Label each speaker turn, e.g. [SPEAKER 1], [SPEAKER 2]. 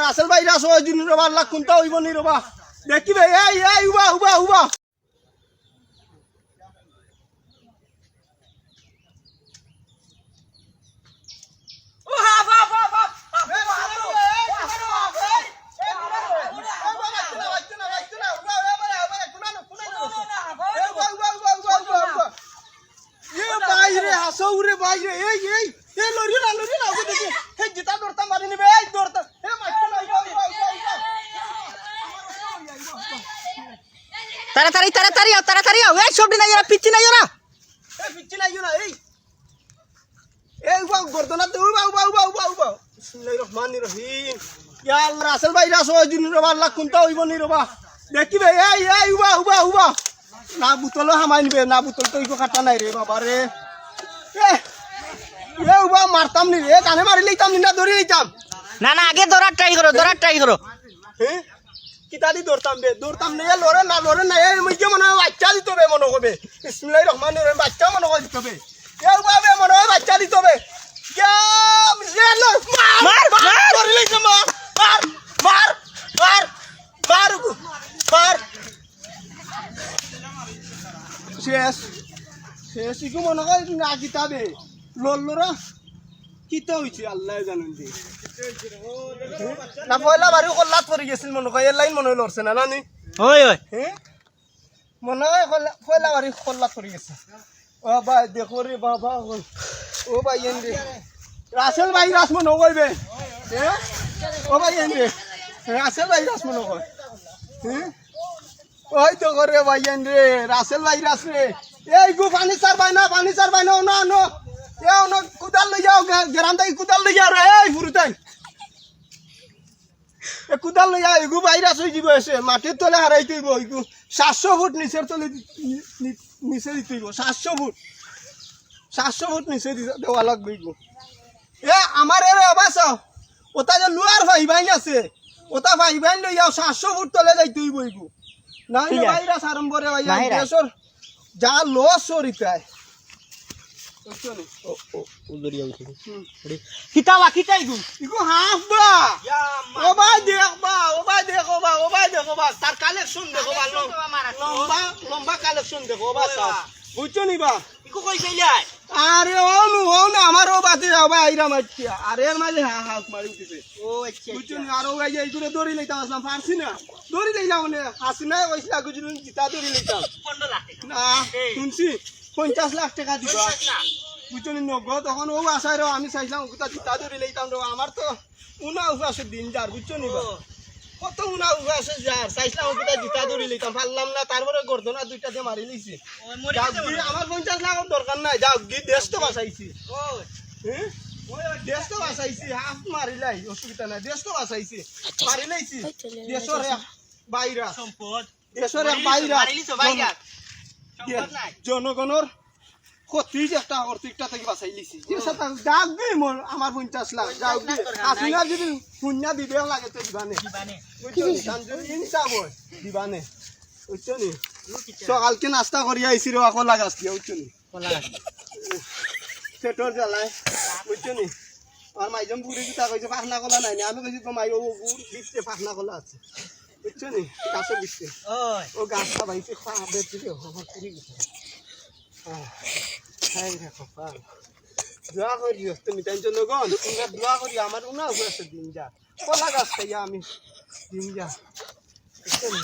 [SPEAKER 1] রাসেল ভাই রাস ওই দিন রবা আল্লাহ কোনটা হইব নি রবা দেখিবে এই উবা উবা উবা সৌরে বাইরে এই লরি না ওকে দেখি এই জিতা দরতা মারি নিবে এই দরতা এ মাইকে না
[SPEAKER 2] তাড়াতাড়ি আও এই সবডি নাই ওরা পিচ্ছি নাই ওরা
[SPEAKER 1] এই পিচ্ছি নাই না এই উবা গর্দনা দে উবা বিসমিল্লাহির রহমানির রহিম ইয়া আল্লাহ রাসেল ভাই রাস ওই দিন রবা আল্লাহ কোনটা হইব নি রবা দেখিবে এই উবা না বুতল হামাই নিবে না বুতল তো ইকো কাটা নাই রে বাবা রে উবা মারতাম নি রে কানে মারি লইতাম নি না ধরে লইতাম
[SPEAKER 2] না আগে ধরার ট্রাই করো
[SPEAKER 1] হ্যাঁ কিতাদি দৌড়তাম নে লড়ে না এই মুই মনে হয় বাচ্চা দিতে হবে মনে হবে বিসমিল্লাহির রহমানির রহিম বাচ্চা মনে হয় দিতে হবে উবা মনে হয় বাচ্চা দিতে হবে মার ধরে লইতাম মার শেষ ইকো মনে হয় না কিতাবে লড়লরা কিতা হইছে আল্লাহ জানেন দি না পয়লা বাড়ি কল্লাত পড়ে গেছিল মনে হয় এর লাইন মনে হয় লড়ছে না নানি
[SPEAKER 2] ওই
[SPEAKER 1] হ্যাঁ মনে হয় পয়লা বাড়ি কল্লাত পড়ে গেছে ও ভাই দেখো রে বাবা ও ভাই এন রে রাসেল ভাই রাস মনে হইবে হ্যাঁ ও ভাই এন রে রাসেল ভাই রাস মনে হয় হ্যাঁ ওই তো করে ভাই এন রে রাসেল ভাই রাস রে এই গো পানি চার ভাই না না কুদাল লই যাও গেরান্দাই কুদাল লই যাও রে এই ফুরুতাই এ কুদাল লই যাও এগু ভাইরাস হই যাব এসে মাটির তলে হারাই দিইব এগু 700 ফুট নিচের তলে নিচে দিইব 700 ফুট নিচে দেওয়া লাগবে এগু এ আমার এর অবাস ওটা যে লুয়ার ভাইবাইন আছে ওটা ভাইবাইন লই যাও 700 ফুট তলে যাইতে হইব এগু না ভাইরাস আরম্ভ রে ভাই দেশর যা লস হরিতায়
[SPEAKER 2] কিতাই গু
[SPEAKER 1] ইগো হাফ বা ও ভাই দেখো বা তার কালেকশন দেখো বা লম্বা কালেকশন দেখো বা বুঝছো নি বা
[SPEAKER 2] ইকো কইছাইলাই
[SPEAKER 1] আরে ও না আমার ও বাতি বা আইরা মাইয়া আরে এর মাঝে হাফ মারি উঠিছে
[SPEAKER 2] ও আচ্ছা
[SPEAKER 1] বুঝছো নি আর ও ভাই এই করে দড়ি লইতাম আসলাম পারছি না দড়ি লইলাম মানে হাসিনা কইছিলা গুজুন জিতা দড়ি লইতাম
[SPEAKER 2] 15 লাখ
[SPEAKER 1] না শুনছি 50 লাখ টাকা দিবা বুঝছো নি নগদ তখন ও আসায় আমি চাইছিলাম ওটা জিতা দড়ি লইতাম আমার তো উনা উপাসে দিন যার বুঝছো নি বা কত উনা উপাসে যার চাইছিলাম ওটা জিতা দড়ি লইতাম পারলাম না তারপরে গর্দনা দুইটা দিয়ে মারি লইছি আমার 50 লাখ দরকার নাই যাও দি দেশ তো বাঁচাইছি হ্যাঁ দেশ তো বাঁচাইছি হাফ মারিলাই অসুবিধা নাই দেশ তো বাঁচাইছি মারি লাইছি দেশের বাইরা
[SPEAKER 2] সম্পদ
[SPEAKER 1] দেশের বাইরা
[SPEAKER 2] বাইরা সম্পদ নাই
[SPEAKER 1] জনগণের ক্ষতি একটা অর্থিকটা থেকে বাঁচাই লিছি যাক দি আমার 50 লাখ যাক দি আসিনা যদি পুণ্যা দিবে লাগে তো দিবানে ইনসাফ হয় দিবানে বুঝছো নি সকালকে নাস্তা করি আইছি রে আকলা গাছ দিয়ে বুঝছো নি পেটর জ্বালায় বুঝছো নি আর মাইজম বুড়ি কিতা কইছে পাখনা কলা নাই আমি কইছি তো মাই ও গুড় দিচ্ছে পাখনা কলা আছে বুঝছো নি গাছে দিচ্ছে ও গাছটা ভাইছে খা বেচি রে পুরি গেছে হ্যাঁ দেখো পা দোয়া করি তুমি টেনশন লগন তোমরা দোয়া করি আমার উনা আছে দিন যা কলা গাছ খাইয়া আমি দিন যা বুঝছো নি